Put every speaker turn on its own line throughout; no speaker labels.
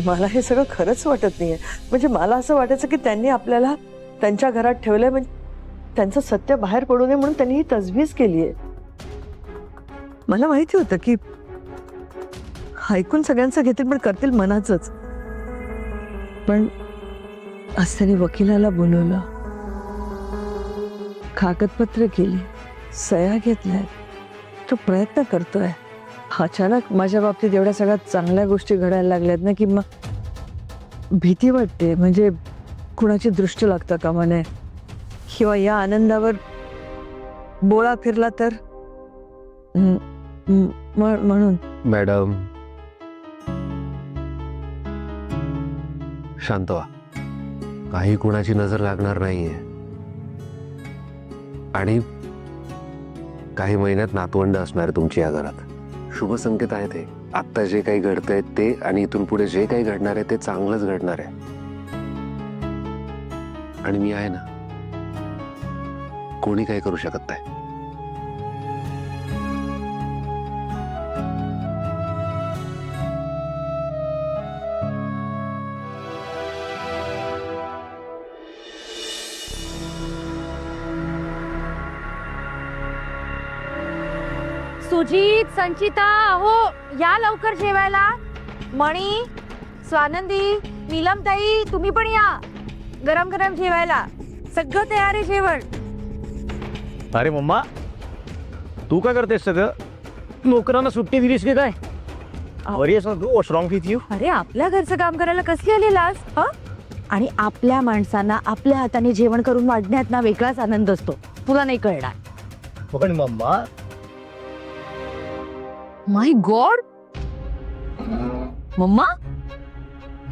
मला हे सगळं खरंच वाटत नाहीये. म्हणजे मला असं वाटायचं की त्यांनी आपल्याला त्यांच्या घरात ठेवलंय, म्हणजे त्यांचं सत्य बाहेर पडू नये म्हणून त्यांनी ही तजवीज केली आहे. मला माहिती होतं की ऐकून सगळ्यांचं घेतील पण करतील मनाचंच. पण आज त्यांनी वकिलाला बोलवलं, कागदपत्र केली, सह्या घेतल्यात, तो प्रयत्न करतोय. अचानक माझ्या बाबतीत एवढ्या सगळ्या चांगल्या गोष्टी घडायला लागल्यात ना की मग भीती वाटते. म्हणजे कुणाची दृष्टी लागतं कामा नये, किंवा या आनंदावर बोळा फिरला तर. म्हणून
मॅडम शांत व्हा. काही कुणाची नजर लागणार नाहीये. आणि काही महिन्यात नातवंड असणार आहे तुमची या घरात. शुभ संकेत आहे ते. आत्ता जे काही घडतंय ते आणि इथून पुढे जे काही घडणार आहे ते चांगलंच घडणार आहे. आणि मी आहे ना, कोणी काही करू शकत नाही.
सुजीत, संचिता, हो या लवकर जेवायला. मणी, स्वानंदी, नीलमताई, तुम्ही पण या गरम गरम जेवायला. सगळं तयार आहे जेवण.
अरे मम्मा, तू काय करतेस? सगळं नोकरांना सुट्टी दिलीस की काय? व्हॉट्स रॉंग विथ यू?
अरे आपल्या घरचं काम करायला कसली आलेलास? हा, आणि आपल्या माणसांना आपल्या हाताने जेवण करून वाढण्यात ना वेगळाच आनंद असतो. तुला नाही कळणार.
पण मम्मा,
माय गॉड, मम्मा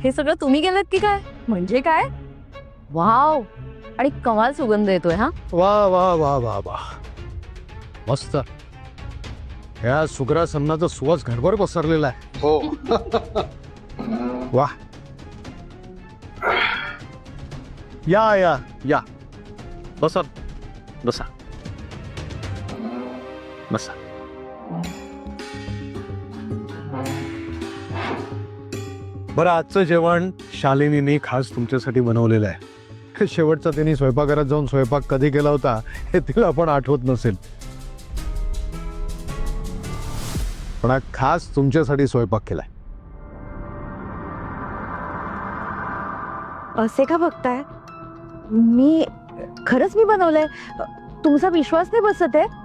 हे सगळं तुम्ही केलं की काय? म्हणजे काय? वाव, आणि कमाल सुगंध येतोय. हा,
वा वा वा वा वा, मस्त. ह्या सुग्रासन्नाचा सुवास घरभर पसरलेला आहे. हो. वा, या या या, बसा बसा बसा. बरं, आजचं जेवण शालिनीने खास तुमच्यासाठी बनवलेलं आहे. शेवटचा तिने स्वयंपाकघरात जाऊन स्वयंपाक कधी केला होता हे तिला पण आठवत नसेल, पण हा खास तुमच्यासाठी स्वयंपाक केलाय.
असे का बघताय? मी खरंच मी बनवलंय. तुमचा विश्वास नाही बसत आहे?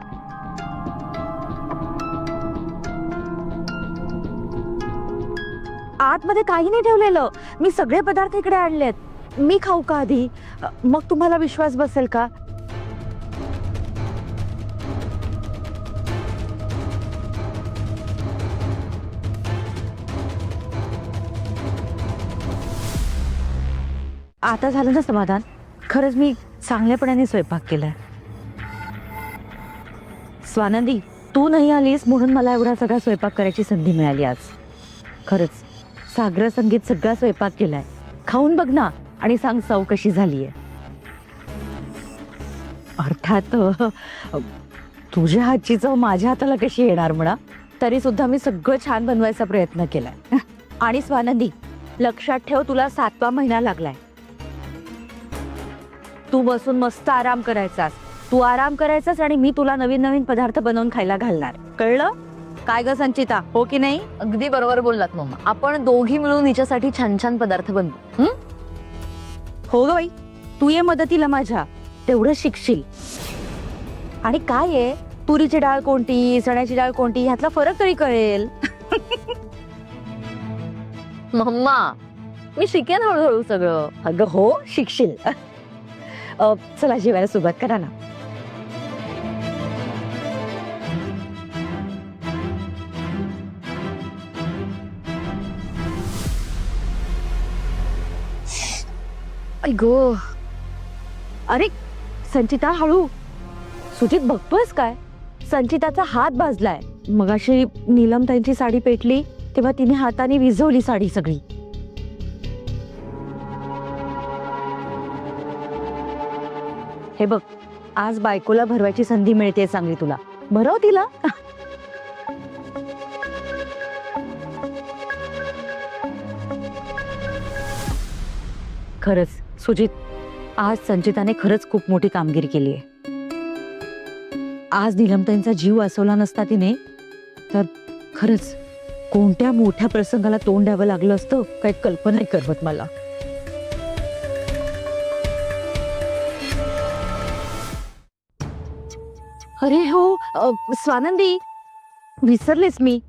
आतमध्ये काही नाही ठेवलेलं. मी सगळे पदार्थ इकडे आणलेत. मी खाऊ का आधी? मग तुम्हाला विश्वास बसेल का? आता झालं ना समाधान? खरंच मी चांगल्यापणाने स्वयंपाक केलाय. स्वानंदी, तू नाही आलीस म्हणून मला एवढा सगळा स्वयंपाक करायची संधी मिळाली आज. खरंच सागर संगीत सगळा स्वयंपाक केलाय. खाऊन बघ ना आणि सांग चव कशी झालीये. अर्थात तुझ्या हातची चव माझ्या हाताला कशी येणार म्हणा. तरी सुद्धा मी सगळं छान बनवायचा प्रयत्न केलाय. आणि स्वानंदी, लक्षात ठेव, तुला 7वा महिना लागलाय. तू बसून मस्त आराम करायचास. तू आराम करायचास आणि मी तुला नवीन नवीन पदार्थ बनवून खायला घालणार. कळलं काय ग संचिता? हो की नाही?
अगदी बरोबर बोललात मम्मा. आपण दोघी मिळून हिच्यासाठी छान छान पदार्थ बनवू.
हो ग बाई, तू ये मदतीला माझ्या. तेवढं शिकशील. आणि काय आहे, तुरीची डाळ कोणती, चण्याची डाळ कोणती, ह्यातला फरक तरी कळेल.
मम्मा, मी शिकेन हळूहळू सगळं.
अगं हो, शिकशील. चला जेवायला सुरुवात करा ना. गो, अरे संचिता हळू. सुजित बघतोयस काय? संचिताचा हात भाजलाय. मगाशी नीलमताईंची साडी पेटली तेव्हा तिने हाताने विझवली साडी सगळी. हे बघ, आज बायकोला भरवायची संधी मिळते चांगली तुला. भरव तिला. खरंच सुजित, आज संचिताने खरंच खूप मोठी कामगिरी केली आहे. आज नीलमताईंचा जीव वाचवला नसता तिने तर खरंच कोणत्या मोठ्या प्रसंगाला तोंड द्यावं लागलं असतं काही कल्पना नाही करवत मला. अरे हो, स्वानंदी, विसरलेस मी.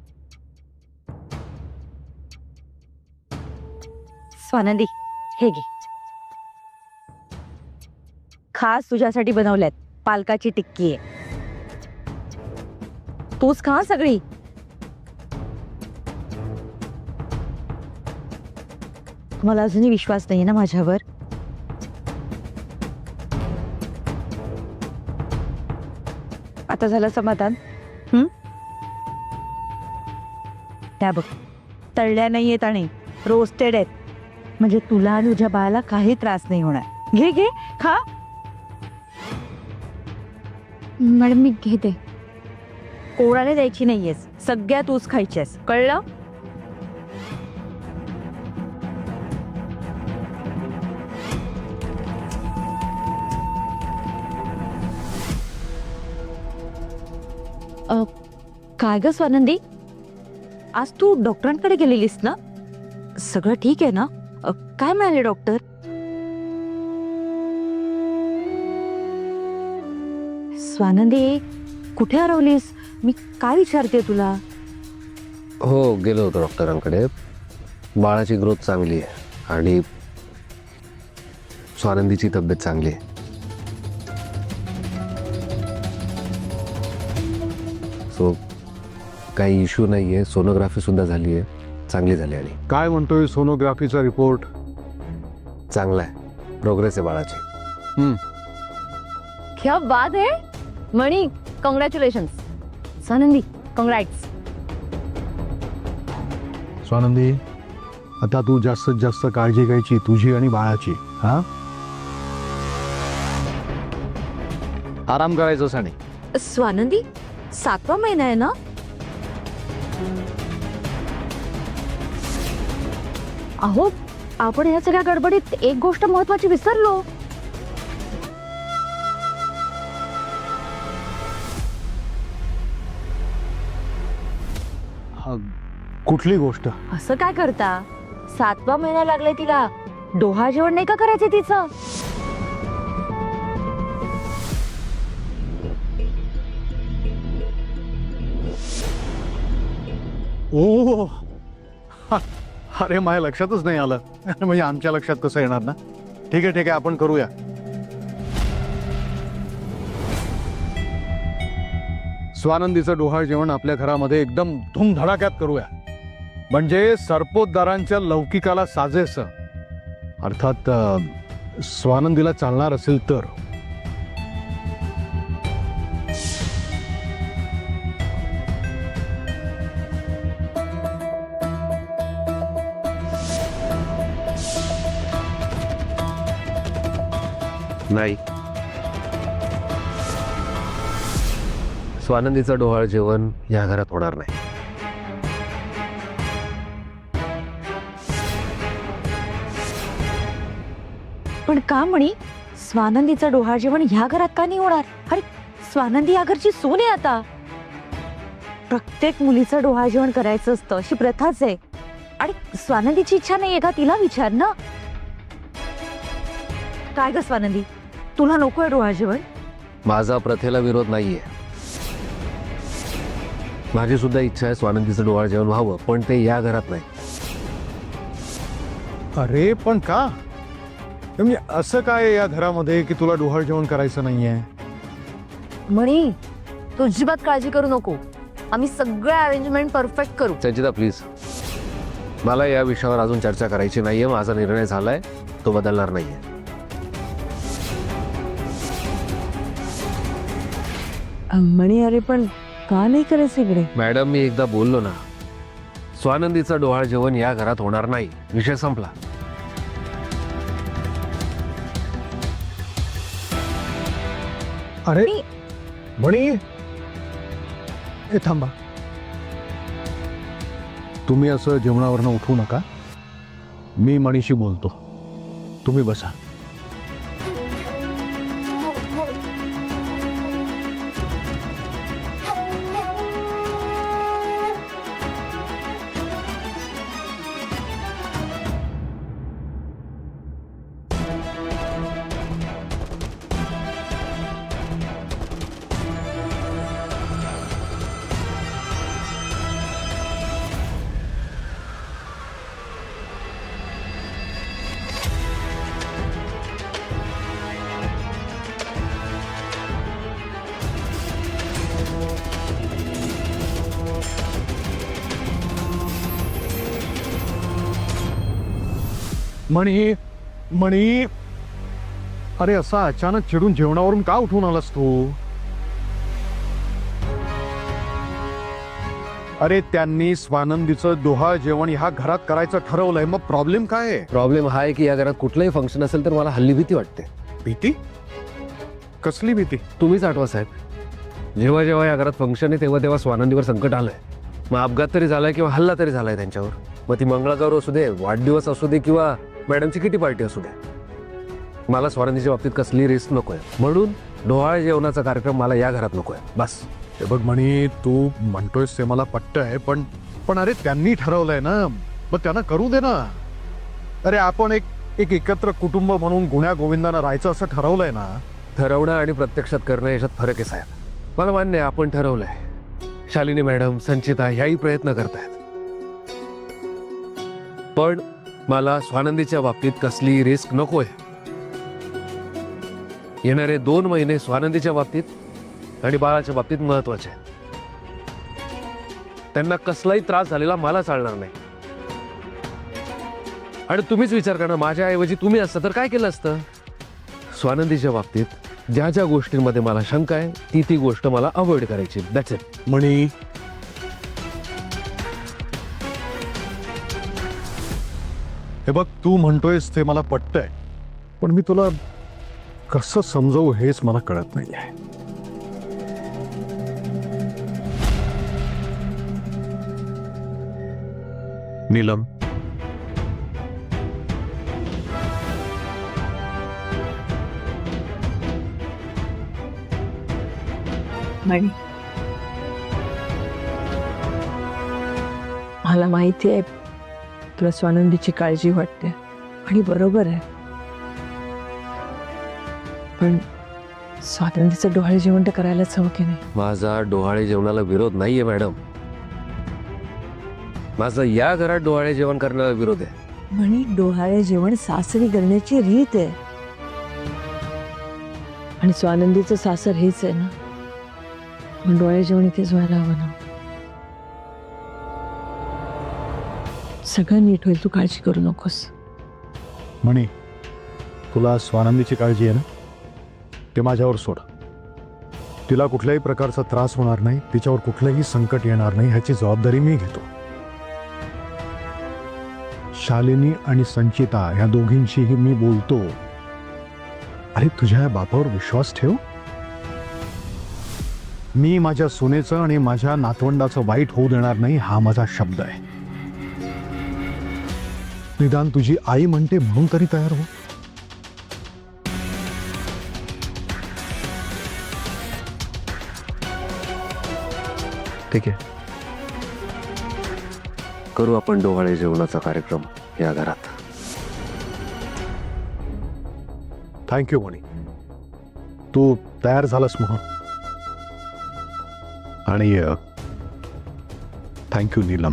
स्वानंदी, हे घे, खास तुझ्यासाठी बनवल्यात पालकाची टिक्की आहे. तूच खा सगळी. मला अजूनही विश्वास नाही ना माझ्यावर. आता झालं समाधान? त्या बघ, तळल्या नाही आहेत आणि रोस्टेड आहेत, म्हणजे तुला आणि तुझ्या बाळाला काही त्रास नाही होणार. घे घे, खा.
मॅडम मी घेते.
कोणाला द्यायची नाहीयेस, सगळ्या तूच खायच्यास, कळलं? काय ग स्वानंदी, आज तू डॉक्टरांकडे गेलेलीस ना? सगळं ठीक आहे ना? काय म्हणाले डॉक्टर? स्वानंदी, कुठे हरवलीस? मी काय विचारते तुला?
हो, गेलो होतो डॉक्टरांकडे. बाळाची ग्रोथ चांगली आहे आणि स्वानंदीची तब्येत चांगली आहे. सो काही इश्यू नाही आहे. सोनोग्राफी सुद्धा झाली आहे, चांगली झाली. आणि
काय म्हणतोय सोनोग्राफीचा रिपोर्ट?
चांगला आहे, प्रोग्रेस आहे बाळाची.
क्या बात है मणी, कॉंग्रॅच्युलेशन्स. स्वानंदी, कॉंग्रॅट्स.
स्वानंदी, आता तू जास्तीत जास्त काळजी घ्यायची तुझी आणि बाळाची. हा, आराम करायचं साने.
स्वानंदी, 7वा महिना आहे ना? अहो, आपण या सगळ्या गडबडीत एक गोष्ट महत्वाची विसरलो.
कुठली गोष्ट?
असं काय करता? 7वा महिना लागलाय तिला, डोहा जेवण नाही का करायचं तिचं?
ओ, अरे माझ्या लक्षातच नाही आलं. म्हणजे आमच्या लक्षात कसं येणार ना. ठीक आहे ठीक आहे, आपण करूया. स्वानंदीचं डोहाळ जेवण आपल्या घरामध्ये एकदम धूमधडाक्यात करूया, म्हणजे सरपोतदारांच्या लौकिकाला साजेस. अर्थात स्वानंदीला चालणार असेल तर.
नाही, स्वानंदीचं डोहाळ जेवण या घरात होणार नाही.
पण का म्हणी? स्वानंदीचं डोहाळ जेवण ह्या घरात का नाही होणार? अरे, स्वानंदी या घरची सून आहे आता. प्रत्येक मुलीचं डोहाळ जेवण करायचं असतं, अशी प्रथाच आहे. आणि स्वानंदीची इच्छा नाहीये का? तिला विचार ना. काय ग स्वानंदी, तुला नकोय डोहाळ जेवण?
माझा प्रथेला विरोध नाहीये. माझी सुद्धा इच्छा आहे स्वानंदीचं डोहाळ जेवण व्हावं, पण ते या घरात नाही.
अरे पण का? म्हणजे असं काय या घरामध्ये की तुला डोहाळ जेवण करायचं नाहीये?
मणी, तू अजिबात काळजी करू नको. आम्ही सगळं अरेंजमेंट परफेक्ट करू.
संचिता प्लीज, मला या विषयावर अजून चर्चा करायची नाहीये. माझा निर्णय झालाय, तो बदलणार नाहीये.
म्हणे अरे पण का नाही करायचं इकडे?
मॅडम, मी एकदा बोललो ना, स्वानंदीचं डोहाळ जेवण या घरात होणार नाही, विषय संपला.
अरे म्हणी, ए थांबा, तुम्ही असं जेवणावरनं उठू नका. मी मणीशी बोलतो, तुम्ही बसा. मणी, मणी, अरे असा अचानक चिडून जेवणावरून का उठून आलास तू? अरे त्यांनी स्वानंदीचं डोहाळ जेवण ह्या घरात करायचं ठरवलंय, मग प्रॉब्लेम काय आहे?
प्रॉब्लेम हा आहे की या घरात कुठलंही फंक्शन असेल तर मला हल्ली भीती वाटते.
भीती? कसली भीती?
तुम्हीच आठवा साहेब, जेव्हा जेव्हा या घरात फंक्शन आहे तेव्हा तेव्हा स्वानंदीवर संकट आलंय. मग अपघात तरी झालाय किंवा हल्ला तरी झालाय त्यांच्यावर. मग ती मंगळागौर असू दे, वाढदिवस असू दे किंवा मॅडमची किटी पार्टी असू दे, मला स्वानंदीच्या बाबतीत कसली रिस्क नकोय. म्हणून डोहाळ जेवणाचा कार्यक्रम मला या घरात नकोय, बस.
हे बघ मणी, तू म्हणतोयस ते मला पटतंय, पण पण अरे त्यांनी ठरवलंय ना, मग त्यांना करू दे ना. अरे आपण एक एकत्र कुटुंब म्हणून गुण्या गोविंदानं राहायचं असं ठरवलंय ना.
ठरवणं आणि प्रत्यक्षात करणं याच्यात फरक आहे साहेब. मला मान्य आहे आपण ठरवलंय, शालिनी मॅडम, संचिता ह्याही प्रयत्न करतायत, पण मला स्वानंदीच्या बाबतीत कसली रिस्क नकोय. येणारे 2 महिने स्वानंदीच्या बाबतीत आणि बाळाच्या बाबतीत महत्वाचे आहेत. त्यांना कसलाही त्रास झालेला मला चालणार नाही. आणि तुम्हीच विचार करा, माझ्याऐवजी तुम्ही असतं तर काय केलं असतं? स्वानंदीच्या बाबतीत ज्या ज्या गोष्टींमध्ये मला शंका आहे ती गोष्ट मला अवॉइड करायची. That's it.
मणी, हे बघ तू म्हणतोयस ते मला पटतंय, पण मी तुला कसं समजवू हेच मला कळत नाहीये. नीलम,
मणी, मला माहिती आहे तुला स्वानंदीची काळजी वाटते आणि बरोबर आहे, पण स्वानंदीचं डोहाळे जेवण तर करायलाच हवं की नाही?
माझा डोहाळे जेवणाला विरोध नाहीये मॅडम, माझा या घरात डोहाळे जेवण करण्याला विरोध आहे.
म्हणी डोहाळे जेवण सासरी करण्याची रीत आहे आणि स्वानंदीचं सासर हेच आहे ना, मग डोहाळे जेवण इथेच व्हायला हवं ना. सगळं नीट होईल, तू काळजी करू नकोस.
मणी, तुला स्वानंदीची काळजी आहे ना, ते माझ्यावर सोड. तिला कुठल्याही प्रकारचा त्रास होणार नाही, तिच्यावर कुठलंही संकट येणार नाही ह्याची जबाबदारी मी घेतो. शालिनी आणि संचिता ह्या दोघींशीही मी बोलतो. अरे तुझ्या या बापावर विश्वास ठेव. मी माझ्या सुनेचं आणि माझ्या नातवंडाचं वाईट होऊ देणार नाही, हा माझा शब्द आहे. निदान तुझी आई म्हणते म्हणून तरी तयार हो.
ठीक आहे, करू आपण डोहाळे जेवणाचा कार्यक्रम या घरात.
थँक्यू मणी, तू तयार झालास म्हणून. आणि थँक्यू नीलम.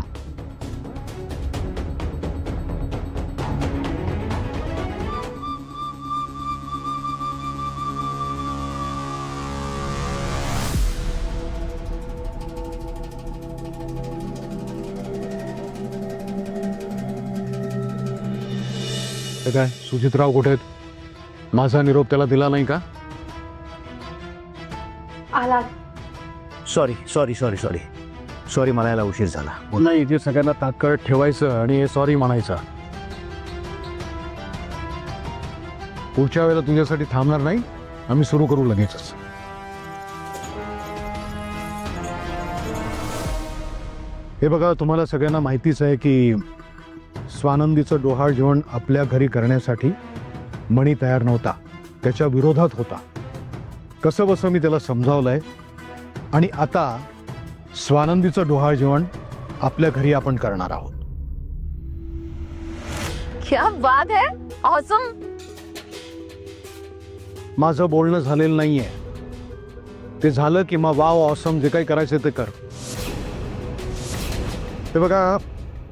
ते काय सुजितराव कुठे आहेत? माझा निरोप त्याला दिला नाही का?
आला.
Sorry sorry sorry sorry sorry मला याला उशीर झाला.
नाही, इथे सगळ्यांना तात्काळ ठेवायचं आणि हे सॉरी म्हणायचं. पुढच्या वेळेला तुझ्यासाठी थांबणार नाही, आम्ही सुरू करू लगेचच. हे बघा, तुम्हाला सगळ्यांना माहितीच आहे की स्वानंदीचं डोहाळ जेवण आपल्या घरी करण्यासाठी मणी तयार नव्हता, त्याच्या विरोधात होता. कसं बसं मी त्याला समजावलंय आणि आता स्वानंदीचं डोहाळ जेवण आपल्या घरी आपण करणार आहोत.
क्या बात है, ऑसम.
माझं बोलणं झालेलं नाहीये, ते झालं की मग वाव ऑसम जे काही करायचं ते कर. हे बघा,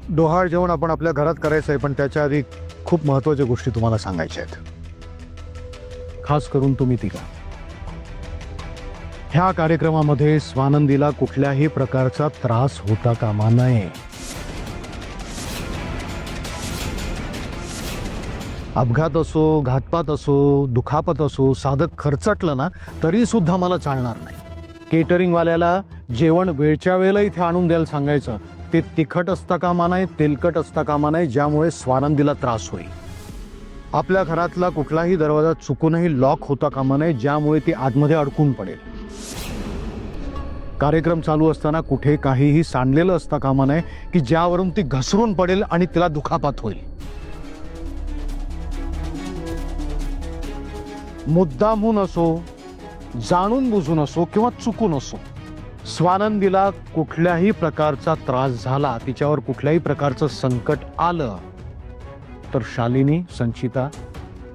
डोहाळ जेवण आपण आपल्या घरात करायचं आहे, पण त्याच्या आधी खूप महत्त्वाच्या गोष्टी तुम्हाला सांगायच्या आहेत, खास करून तुम्ही तिघा. ह्या कार्यक्रमामध्ये स्वानंदीला कुठल्याही प्रकारचा त्रास होता कामा नये. अपघात असो, घातपात असो, दुखापत असो, साधं खर्चटलं ना तरी सुद्धा मला चालणार नाही. केटरिंगवाल्याला जेवण वेळच्या वेळेला इथे आणून द्यायला सांगायचं. ते तिखट असता कामा नये, तेलकट असता कामा नये, ज्यामुळे स्वानंदीला त्रास होईल. आपल्या घरातला कुठलाही दरवाजा चुकूनही लॉक होता कामा नये, ज्यामुळे ती आतमध्ये अडकून पडेल. कार्यक्रम चालू असताना कुठे काहीही सांडलेलं असता कामा नये की ज्यावरून ती घसरून पडेल आणि तिला दुखापत होईल. मुद्दामून असो, जाणून बुजून असो किंवा चुकून असो, स्वानंदीला कुठल्याही प्रकारचा त्रास झाला, तिच्यावर कुठल्याही प्रकारचं संकट आलं तर शालिनी, संचिता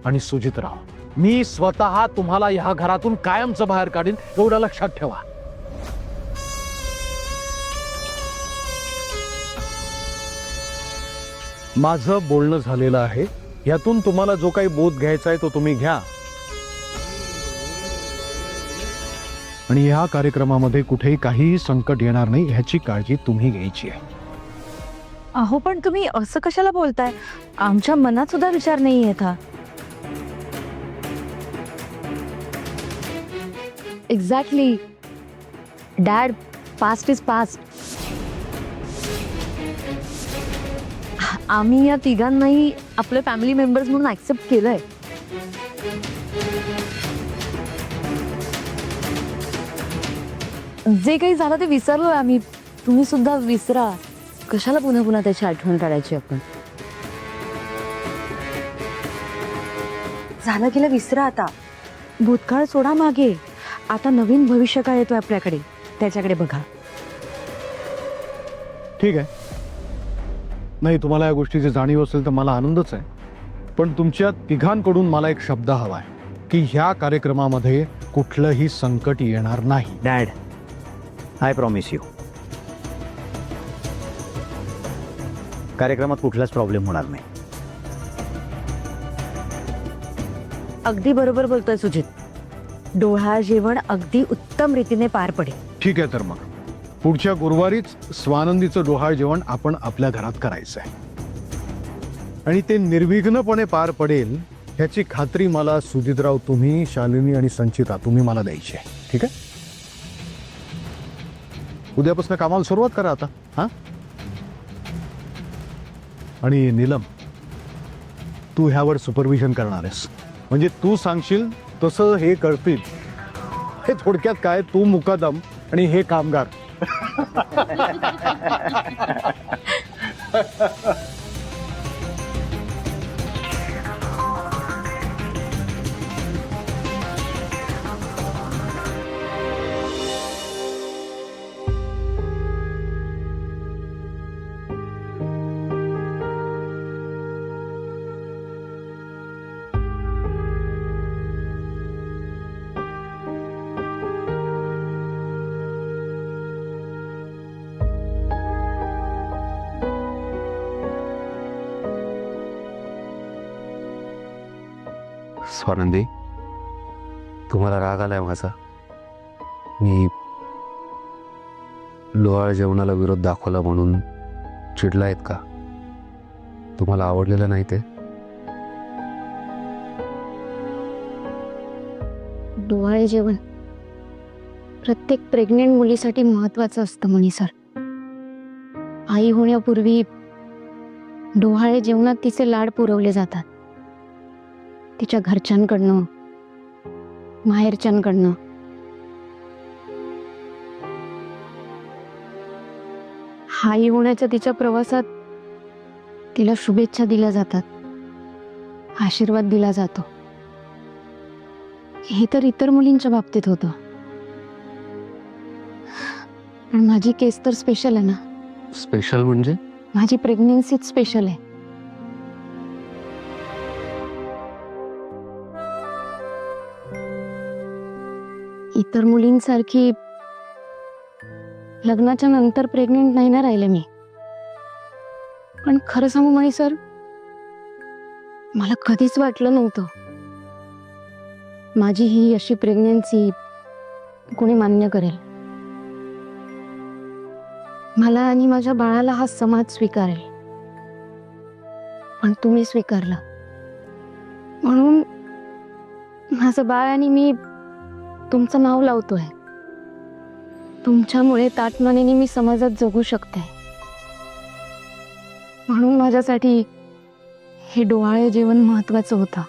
आणि सुजितराव, मी स्वतः तुम्हाला ह्या घरातून कायमचं बाहेर काढीन, एवढं लक्षात ठेवा. माझं बोलणं झालेलं आहे, यातून तुम्हाला जो काही बोध घ्यायचा आहे तो तुम्ही घ्या. आणि ह्या कार्यक्रमामध्ये कुठेही काहीही संकट येणार नाही ह्याची काळजी तुम्ही घ्यायची आहे.
अहो पण तुम्ही असं कशाला बोलताय? आमच्या मनात सुद्धा विचार नाही येत हा.
Exactly dad, past is past. आम्ही या तिघांनाही आपले फॅमिली मेंबर्स म्हणून ऍक्सेप्ट केलंय. जे काही झालं ते विसरलोय आम्ही. तुम्ही सुद्धा विसरा. कशाला पुन्हा पुन्हा त्याची आठवण काढायची आपण?
झालं गेलं विसरा आता. भूतकाळ सोडा मागे. आता नवीन भविष्यकाळ येतोय आपल्याकडे, त्याच्याकडे बघा.
ठीक आहे, नाही तुम्हाला या गोष्टीची जाणीव असेल तर मला आनंदच आहे. पण तुमच्या तिघांकडून मला एक शब्द हवा आहे की ह्या कार्यक्रमामध्ये कुठलंही संकट येणार नाही.
डॅड, आय प्रॉमिस यू, कार्यक्रमात कुठलाच प्रॉब्लेम होणार नाही.
अगदी बरोबर बोलतोय सुजित. डोहाळ जेवण अगदी उत्तम रीतीने पार पडेल.
ठीक आहे, तर मग पुढच्या गुरुवारीच स्वानंदीचं डोहाळ जेवण आपण आपल्या घरात करायचं आहे आणि ते निर्विघ्नपणे पार पडेल ह्याची खात्री मला सुजितराव, तुम्ही, शालिनी आणि संचिता, तुम्ही मला द्यायची आहे. ठीक आहे, उद्यापासून कामाला सुरुवात करा आता. हा, आणि नीलम, तू ह्यावर सुपरविजन करणार आहेस, म्हणजे तू सांगशील तसं हे करतील. हे थोडक्यात काय, तू मुकादम आणि हे कामगार.
स्वानंदी, तुम्हाला राग आलाय माझा? मी डोहाळ जेवणाला विरोध दाखवला म्हणून चिडलायत का? तुम्हाला आवडलेलं नाही ते?
डोहाळे जेवण प्रत्येक प्रेग्नेंट मुलीसाठी महत्वाचं असतं म्हणे सर. आई होण्यापूर्वी डोहाळे जेवणात तिचे लाड पुरवले जातात, तिच्या घरच्यांकडनं, माहेरच्यांकडनं. आई होण्याच्या तिच्या प्रवासात तिला शुभेच्छा दिल्या जातात, आशीर्वाद दिला जातो. हे तर इतर मुलींच्या बाबतीत होतं, पण माझी केस तर स्पेशल आहे ना.
स्पेशल म्हणजे?
माझी प्रेग्नेन्सीच स्पेशल आहे. इतर मुलींसारखी लग्नाच्या नंतर प्रेग्नेंट नाही ना राहिले मी. पण खरं सांगू मणी सर, मला कधीच वाटलं नव्हतं माझी ही अशी प्रेग्नेन्सी कोणी मान्य करेल. मला आणि माझ्या बाळाला हा समाज स्वीकारेल, पण तुम्ही स्वीकारला. म्हणून माझं बाळ आणि मी तुमचं नाव लावतोय. तुमच्यामुळे ताटमनेनी मी समाजात जगू शकते. म्हणून माझ्यासाठी हे डोहाळे जेवण महत्वाचं होतं.